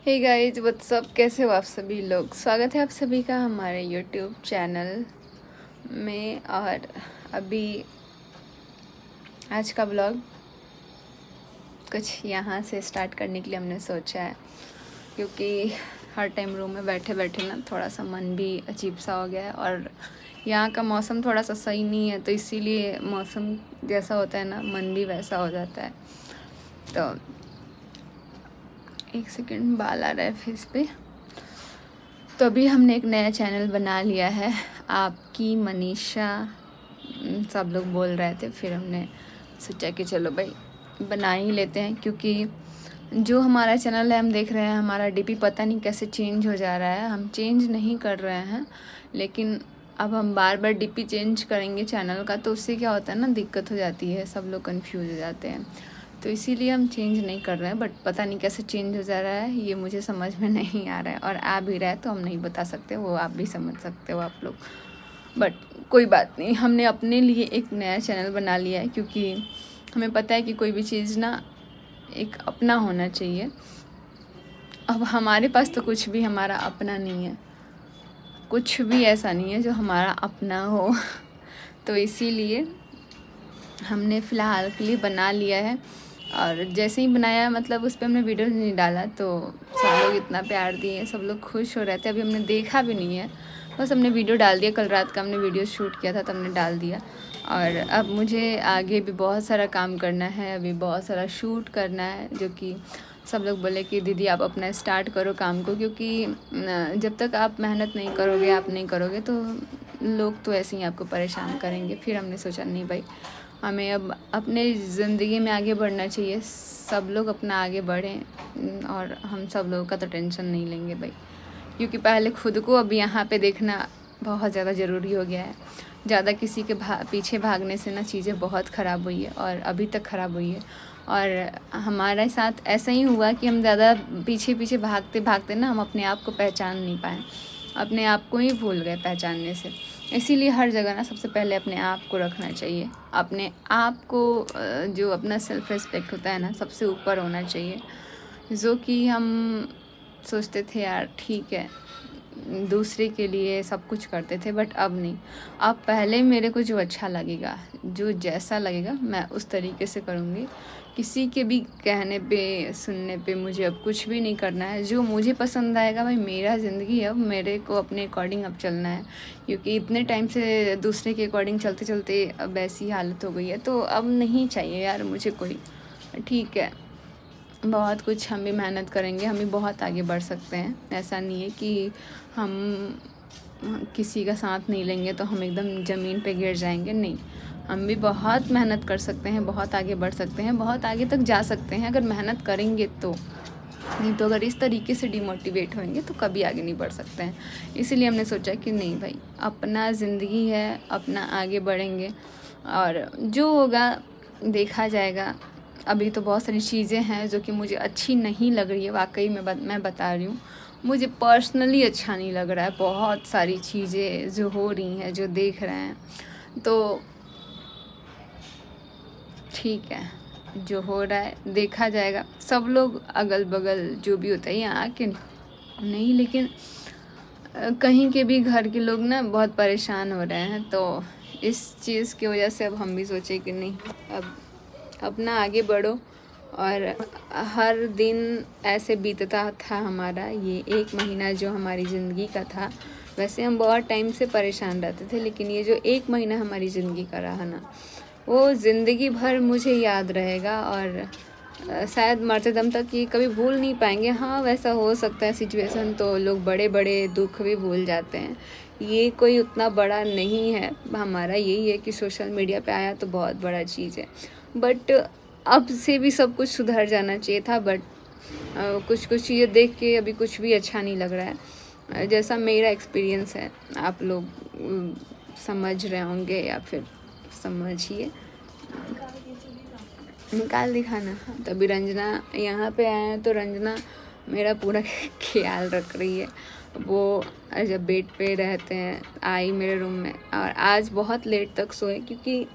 Hey guys what's up, कैसे हो आप सभी लोग। स्वागत है आप सभी का हमारे यूट्यूब चैनल में। और अभी आज का ब्लॉग कुछ यहाँ से स्टार्ट करने के लिए हमने सोचा है, क्योंकि हर टाइम रूम में बैठे बैठे ना थोड़ा सा मन भी अजीब सा हो गया है। और यहाँ का मौसम थोड़ा सा सही नहीं है, तो इसीलिए मौसम जैसा होता है ना मन भी वैसा हो जाता है। तो एक सेकंड, बाल आ रहा है फेस पे। तो अभी हमने एक नया चैनल बना लिया है, आपकी मनीषा सब लोग बोल रहे थे, फिर हमने सोचा कि चलो भाई बना ही लेते हैं। क्योंकि जो हमारा चैनल है हम देख रहे हैं हमारा डीपी पता नहीं कैसे चेंज हो जा रहा है। हम चेंज नहीं कर रहे हैं, लेकिन अब हम बार बार डीपी चेंज करेंगे चैनल का, तो उससे क्या होता है ना, दिक्कत हो जाती है, सब लोग कंफ्यूज हो जाते हैं। तो इसीलिए हम चेंज नहीं कर रहे हैं। बट पता नहीं कैसे चेंज हो जा रहा है, ये मुझे समझ में नहीं आ रहा है। और आ भी रहा है तो हम नहीं बता सकते, वो आप भी समझ सकते हो आप लोग। बट कोई बात नहीं, हमने अपने लिए एक नया चैनल बना लिया है, क्योंकि हमें पता है कि कोई भी चीज़ ना एक अपना होना चाहिए। अब हमारे पास तो कुछ भी हमारा अपना नहीं है, कुछ भी ऐसा नहीं है जो हमारा अपना हो। तो इसीलिए हमने फ़िलहाल के लिए बना लिया है। और जैसे ही बनाया, मतलब उस पर हमने वीडियो नहीं डाला, तो सब लोग इतना प्यार दिए, सब लोग खुश हो रहे थे। अभी हमने देखा भी नहीं है, बस हमने वीडियो डाल दिया। कल रात का हमने वीडियो शूट किया था, तो हमने डाल दिया। और अब मुझे आगे भी बहुत सारा काम करना है, अभी बहुत सारा शूट करना है, जो कि सब लोग बोले कि दीदी आप अपना स्टार्ट करो काम को, क्योंकि जब तक आप मेहनत नहीं करोगे, आप नहीं करोगे, तो लोग तो ऐसे ही आपको परेशान करेंगे। फिर हमने सोचा नहीं भाई, हमें अब अपने ज़िंदगी में आगे बढ़ना चाहिए, सब लोग अपना आगे बढ़ें, और हम सब लोगों का तो टेंशन नहीं लेंगे भाई। क्योंकि पहले खुद को अब यहाँ पे देखना बहुत ज़्यादा ज़रूरी हो गया है। ज़्यादा किसी के पीछे भागने से ना चीज़ें बहुत ख़राब हुई है, और अभी तक ख़राब हुई है। और हमारे साथ ऐसा ही हुआ कि हम ज़्यादा पीछे पीछे भागते भागते ना हम अपने आप को पहचान नहीं पाए, अपने आप को ही भूल गए पहचानने से। इसीलिए हर जगह ना सबसे पहले अपने आप को रखना चाहिए। अपने आप को जो अपना सेल्फ रिस्पेक्ट होता है ना, सबसे ऊपर होना चाहिए। जो कि हम सोचते थे यार ठीक है, दूसरे के लिए सब कुछ करते थे, बट अब नहीं। अब पहले मेरे को जो अच्छा लगेगा, जो जैसा लगेगा, मैं उस तरीके से करूँगी। किसी के भी कहने पे सुनने पे मुझे अब कुछ भी नहीं करना है। जो मुझे पसंद आएगा भाई, मेरा ज़िंदगी है, अब मेरे को अपने अकॉर्डिंग अब चलना है। क्योंकि इतने टाइम से दूसरे के अकॉर्डिंग चलते चलते अब ऐसी हालत हो गई है, तो अब नहीं चाहिए यार मुझे कोई। ठीक है, बहुत कुछ हम भी मेहनत करेंगे, हम भी बहुत आगे बढ़ सकते हैं। ऐसा नहीं है कि हम किसी का साथ नहीं लेंगे तो हम एकदम ज़मीन पे गिर जाएंगे, नहीं। हम भी बहुत मेहनत कर सकते हैं, बहुत आगे बढ़ सकते हैं, बहुत आगे तक जा सकते हैं अगर मेहनत करेंगे तो। नहीं तो अगर इस तरीके से डिमोटिवेट होंगे तो कभी आगे नहीं बढ़ सकते हैं। इसीलिए हमने सोचा कि नहीं भाई, अपना ज़िंदगी है, अपना आगे बढ़ेंगे, और जो होगा देखा जाएगा। अभी तो बहुत सारी चीज़ें हैं जो कि मुझे अच्छी नहीं लग रही है, वाकई में मैं बता रही हूँ, मुझे पर्सनली अच्छा नहीं लग रहा है। बहुत सारी चीज़ें जो हो रही हैं, जो देख रहे हैं, तो ठीक है, जो हो रहा है देखा जाएगा। सब लोग अगल बगल जो भी होता है, यहाँ के नहीं, लेकिन कहीं के भी घर के लोग ना बहुत परेशान हो रहे हैं। तो इस चीज़ की वजह से अब हम भी सोचे कि नहीं, अब अपना आगे बढ़ो। और हर दिन ऐसे बीतता था हमारा, ये 1 महीना जो हमारी ज़िंदगी का था। वैसे हम बहुत टाइम से परेशान रहते थे, लेकिन ये जो 1 महीना हमारी ज़िंदगी का रहा ना, वो ज़िंदगी भर मुझे याद रहेगा। और शायद मरते दम तक ये कभी भूल नहीं पाएंगे। हाँ, वैसा हो सकता है सिचुएशन, तो लोग बड़े बड़े दुख भी भूल जाते हैं। ये कोई उतना बड़ा नहीं है। हमारा यही है कि सोशल मीडिया पे आया तो बहुत बड़ा चीज़ है, बट अब से भी सब कुछ सुधर जाना चाहिए था। बट कुछ चीज़ें देख के अभी कुछ भी अच्छा नहीं लग रहा है। जैसा मेरा एक्सपीरियंस है, आप लोग समझ रहे होंगे, या फिर समझिए, निकाल दिखाना। तो अभी रंजना यहाँ पे आए हैं, तो रंजना मेरा पूरा ख्याल रख रही है। वो जब बेड पे रहते हैं, आई मेरे रूम में, और आज बहुत लेट तक सोए, क्योंकि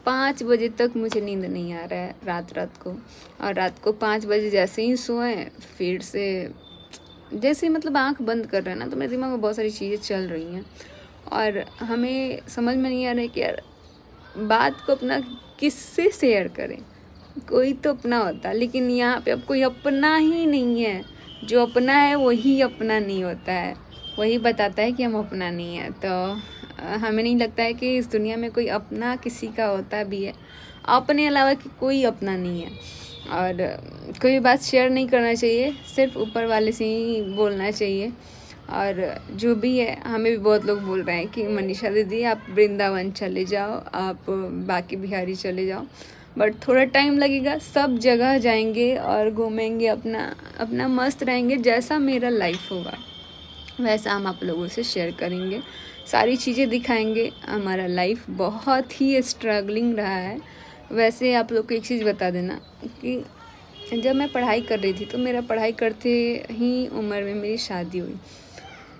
5 बजे तक मुझे नींद नहीं आ रहा है रात को। और रात को 5 बजे जैसे ही सोए, फिर से जैसे मतलब आंख बंद कर रहे हैं ना, तो मेरे दिमाग में बहुत सारी चीज़ें चल रही हैं और हमें समझ में नहीं आ रहा है कि यार बात को अपना किससे शेयर करें। कोई तो अपना होता है, लेकिन यहाँ पे अब कोई अपना ही नहीं है। जो अपना है वही अपना नहीं होता है, वही बताता है कि हम अपना नहीं है। तो हमें नहीं लगता है कि इस दुनिया में कोई अपना किसी का होता भी है। अपने अलावा कि कोई अपना नहीं है और कोई भी बात शेयर नहीं करना चाहिए, सिर्फ ऊपर वाले से ही बोलना चाहिए। और जो भी है, हमें भी बहुत लोग बोल रहे हैं कि मनीषा दीदी आप वृंदावन चले जाओ, आप बाकी बिहारी चले जाओ, बट थोड़ा टाइम लगेगा। सब जगह जाएंगे और घूमेंगे, अपना मस्त रहेंगे। जैसा मेरा लाइफ होगा वैसा हम आप लोगों से शेयर करेंगे, सारी चीज़ें दिखाएंगे। हमारा लाइफ बहुत ही स्ट्रगलिंग रहा है। वैसे आप लोग को एक चीज़ बता देना कि जब मैं पढ़ाई कर रही थी तो मेरा पढ़ाई करते ही उम्र में मेरी शादी हुई।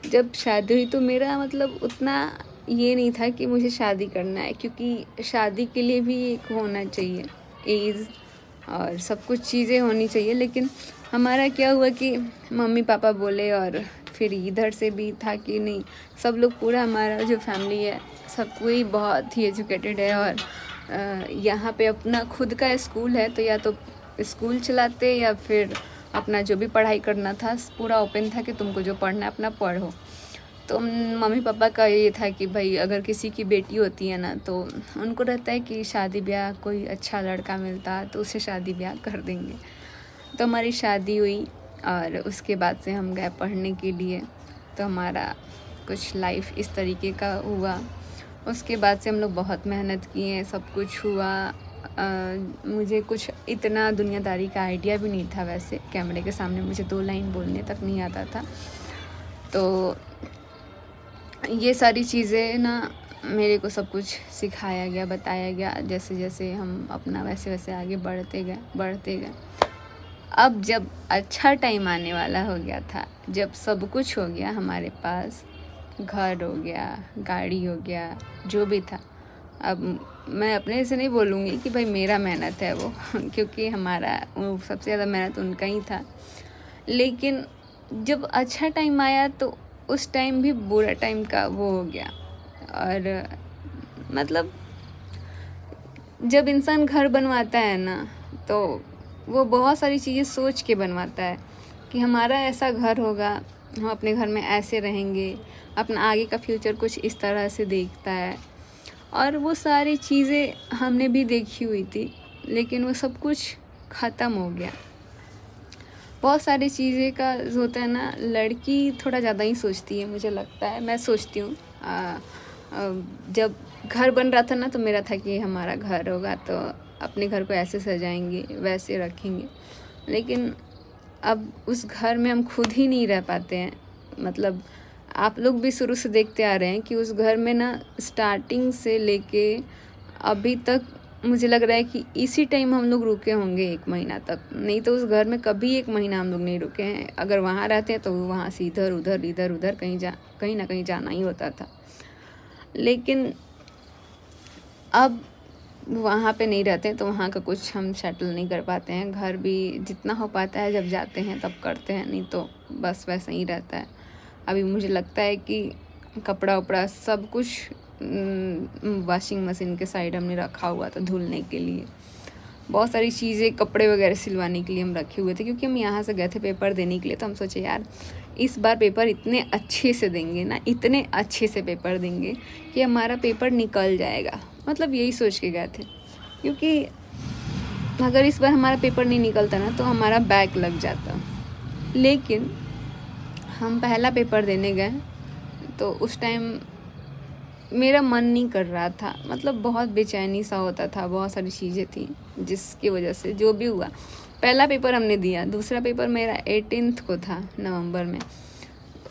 जब शादी हुई तो मेरा मतलब उतना ये नहीं था कि मुझे शादी करना है, क्योंकि शादी के लिए भी एक होना चाहिए एज और सब कुछ चीज़ें होनी चाहिए। लेकिन हमारा क्या हुआ कि मम्मी पापा बोले और फिर इधर से भी था कि नहीं, सब लोग पूरा हमारा जो फैमिली है सब कोई बहुत ही एजुकेटेड है और यहाँ पे अपना खुद का स्कूल है, तो या तो स्कूल चलाते या फिर अपना जो भी पढ़ाई करना था पूरा ओपन था कि तुमको जो पढ़ना है अपना पढ़ो। तो मम्मी पापा का ये था कि भाई अगर किसी की बेटी होती है ना तो उनको रहता है कि शादी ब्याह कोई अच्छा लड़का मिलता तो उससे शादी ब्याह कर देंगे। तो हमारी शादी हुई और उसके बाद से हम गए पढ़ने के लिए। तो हमारा कुछ लाइफ इस तरीके का हुआ। उसके बाद से हम लोग बहुत मेहनत किए, सब कुछ हुआ। मुझे कुछ इतना दुनियादारी का आइडिया भी नहीं था। वैसे कैमरे के सामने मुझे 2 लाइन बोलने तक नहीं आता था। तो ये सारी चीज़ें ना मेरे को सब कुछ सिखाया गया, बताया गया। जैसे जैसे हम अपना वैसे वैसे आगे बढ़ते गए। अब जब अच्छा टाइम आने वाला हो गया था, जब सब कुछ हो गया हमारे पास, घर हो गया, गाड़ी हो गया, जो भी था, अब मैं अपने से नहीं बोलूँगी कि भाई मेरा मेहनत है वो क्योंकि हमारा वो सबसे ज़्यादा मेहनत उनका ही था। लेकिन जब अच्छा टाइम आया तो उस टाइम भी बुरा टाइम का वो हो गया। और मतलब जब इंसान घर बनवाता है ना तो वो बहुत सारी चीज़ें सोच के बनवाता है कि हमारा ऐसा घर होगा, हम अपने घर में ऐसे रहेंगे, अपना आगे का फ्यूचर कुछ इस तरह से देखता है। और वो सारी चीज़ें हमने भी देखी हुई थी, लेकिन वो सब कुछ ख़त्म हो गया। बहुत सारी चीज़ें का होता है ना, लड़की थोड़ा ज़्यादा ही सोचती है, मुझे लगता है। मैं सोचती हूँ जब घर बन रहा था ना तो मेरा था कि हमारा घर होगा तो अपने घर को ऐसे सजाएंगे, वैसे रखेंगे। लेकिन अब उस घर में हम खुद ही नहीं रह पाते हैं। मतलब आप लोग भी शुरू से देखते आ रहे हैं कि उस घर में ना स्टार्टिंग से लेके अभी तक मुझे लग रहा है कि इसी टाइम हम लोग रुके होंगे 1 महीना तक। नहीं तो उस घर में कभी 1 महीना हम लोग नहीं रुके हैं। अगर वहाँ रहते हैं तो वहाँ से इधर उधर कहीं ना कहीं जाना ही होता था। लेकिन अब वहाँ पे नहीं रहते तो वहाँ का कुछ हम सेटल नहीं कर पाते हैं। घर भी जितना हो पाता है जब जाते हैं तब करते हैं, नहीं तो बस वैसा ही रहता है। अभी मुझे लगता है कि कपड़ा उपड़ा सब कुछ वॉशिंग मशीन के साइड हमने रखा हुआ था धुलने के लिए। बहुत सारी चीज़ें कपड़े वगैरह सिलवाने के लिए हम रखे हुए थे, क्योंकि हम यहाँ से गए थे पेपर देने के लिए। तो हम सोचे यार इस बार पेपर इतने अच्छे से देंगे ना, इतने अच्छे से पेपर देंगे कि हमारा पेपर निकल जाएगा। मतलब यही सोच के गए थे, क्योंकि अगर इस बार हमारा पेपर नहीं निकलता ना तो हमारा बैक लग जाता। लेकिन हम पहला पेपर देने गए तो उस टाइम मेरा मन नहीं कर रहा था। मतलब बहुत बेचैनी सा होता था, बहुत सारी चीज़ें थी जिसकी वजह से जो भी हुआ। पहला पेपर हमने दिया, दूसरा पेपर मेरा 18 को था नवंबर में।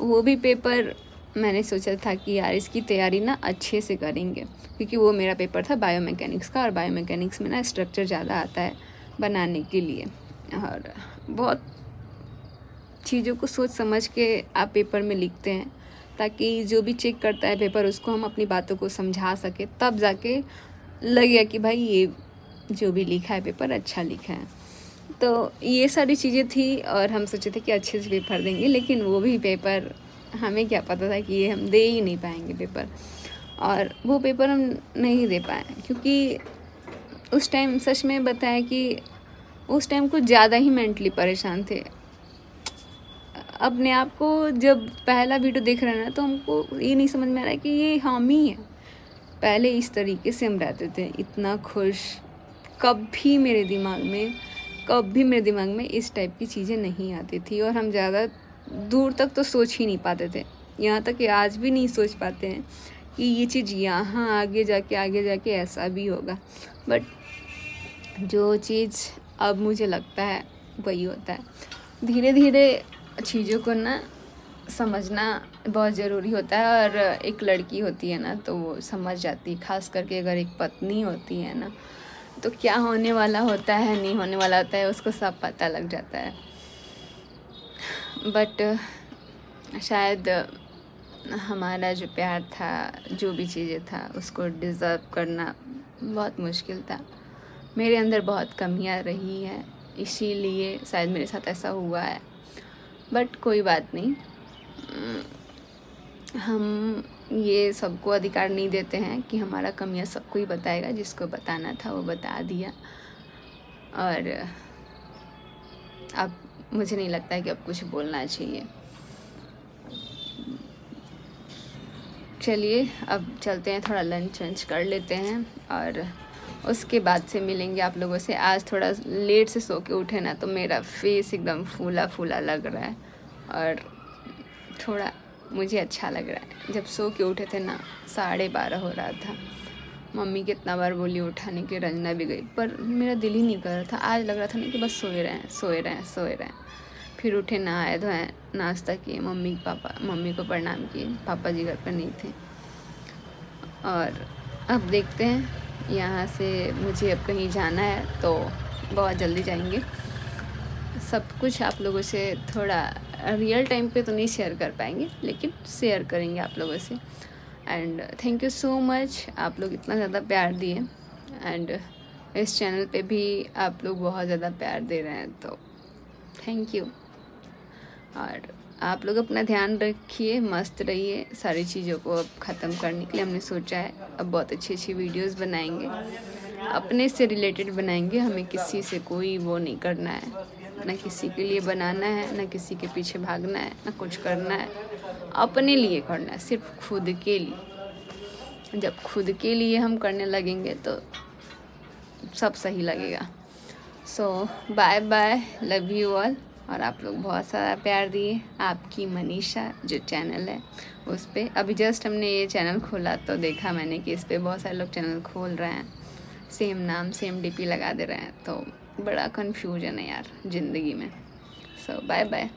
वो भी पेपर मैंने सोचा था कि यार इसकी तैयारी ना अच्छे से करेंगे, क्योंकि वो मेरा पेपर था बायोमैकेनिक्स का। और बायोमैकेनिक्स में ना स्ट्रक्चर ज़्यादा आता है बनाने के लिए, और बहुत चीज़ों को सोच समझ के आप पेपर में लिखते हैं ताकि जो भी चेक करता है पेपर उसको हम अपनी बातों को समझा सके, तब जाके लगेगा कि भाई ये जो भी लिखा है पेपर अच्छा लिखा है। तो ये सारी चीज़ें थी और हम सोचे थे कि अच्छे से पेपर देंगे, लेकिन वो भी पेपर हमें क्या पता था कि ये हम दे ही नहीं पाएंगे पेपर, और वो पेपर हम नहीं दे पाए क्योंकि उस टाइम सच में बताया कि उस टाइम कुछ ज़्यादा ही मेंटली परेशान थे। अपने आप को जब पहला वीडियो देख रहे हैं ना, तो हमको ये नहीं समझ में आ रहा है कि ये हम ही हैं। पहले इस तरीके से हम रहते थे, इतना खुश। कभी मेरे दिमाग में इस टाइप की चीज़ें नहीं आती थी, और हम ज़्यादा दूर तक तो सोच ही नहीं पाते थे। यहाँ तक कि आज भी नहीं सोच पाते हैं कि ये चीज़ यहाँ आगे जाके ऐसा भी होगा। बट जो चीज़ अब मुझे लगता है वही होता है। धीरे धीरे चीज़ों को ना समझना बहुत ज़रूरी होता है, और एक लड़की होती है ना तो वो समझ जाती है, ख़ास करके अगर एक पत्नी होती है ना तो क्या होने वाला होता है, नहीं होने वाला होता है, उसको सब पता लग जाता है। बट शायद हमारा जो प्यार था, जो भी चीज़ें था, उसको डिज़र्व करना बहुत मुश्किल था। मेरे अंदर बहुत कमियां रही हैं, इसीलिए शायद मेरे साथ ऐसा हुआ है। बट कोई बात नहीं, हम ये सबको अधिकार नहीं देते हैं कि हमारा कमियां सबको ही बताएगा। जिसको बताना था वो बता दिया, और अब मुझे नहीं लगता है कि अब कुछ बोलना चाहिए। चलिए अब चलते हैं, थोड़ा लंच वंच कर लेते हैं और उसके बाद से मिलेंगे आप लोगों से। आज थोड़ा लेट से सो के उठे ना, तो मेरा फेस एकदम फूला फूला लग रहा है और थोड़ा मुझे अच्छा लग रहा है। जब सो के उठे थे ना 12:30 हो रहा था, मम्मी कितना बार बोली उठाने के, रंजना भी गई, पर मेरा दिल ही नहीं कर रहा था। आज लग रहा था ना कि बस सोए रहें। फिर उठे, नहाए धोए, नाश्ता किए, मम्मी को प्रणाम किए। पापा जी घर पर नहीं थे, और अब देखते हैं। यहाँ से मुझे अब कहीं जाना है तो बहुत जल्दी जाएंगे। सब कुछ आप लोगों से थोड़ा रियल टाइम पे तो नहीं शेयर कर पाएंगे, लेकिन शेयर करेंगे आप लोगों से। And thank you so much, आप लोग इतना ज़्यादा प्यार दिए, एंड इस चैनल पे भी आप लोग बहुत ज़्यादा प्यार दे रहे हैं, तो थैंक यू। और आप लोग अपना ध्यान रखिए, मस्त रहिए। सारी चीज़ों को अब ख़त्म करने के लिए हमने सोचा है, अब बहुत अच्छी वीडियोस बनाएंगे, अपने से रिलेटेड बनाएंगे। हमें किसी से कोई वो नहीं करना है, ना किसी के लिए बनाना है, ना किसी के पीछे भागना है, ना कुछ करना है। अपने लिए करना है, सिर्फ खुद के लिए। जब खुद के लिए हम करने लगेंगे तो सब सही लगेगा। So bye bye, love you all. और आप लोग बहुत सारा प्यार दिए। आपकी मनीषा जो चैनल है उस पर अभी जस्ट हमने ये चैनल खोला तो देखा मैंने कि इस पर बहुत सारे लोग चैनल खोल रहे हैं, सेम नाम सेम डीपी लगा दे रहे हैं, तो बड़ा कन्फ्यूजन है यार ज़िंदगी में। सो बाय बाय।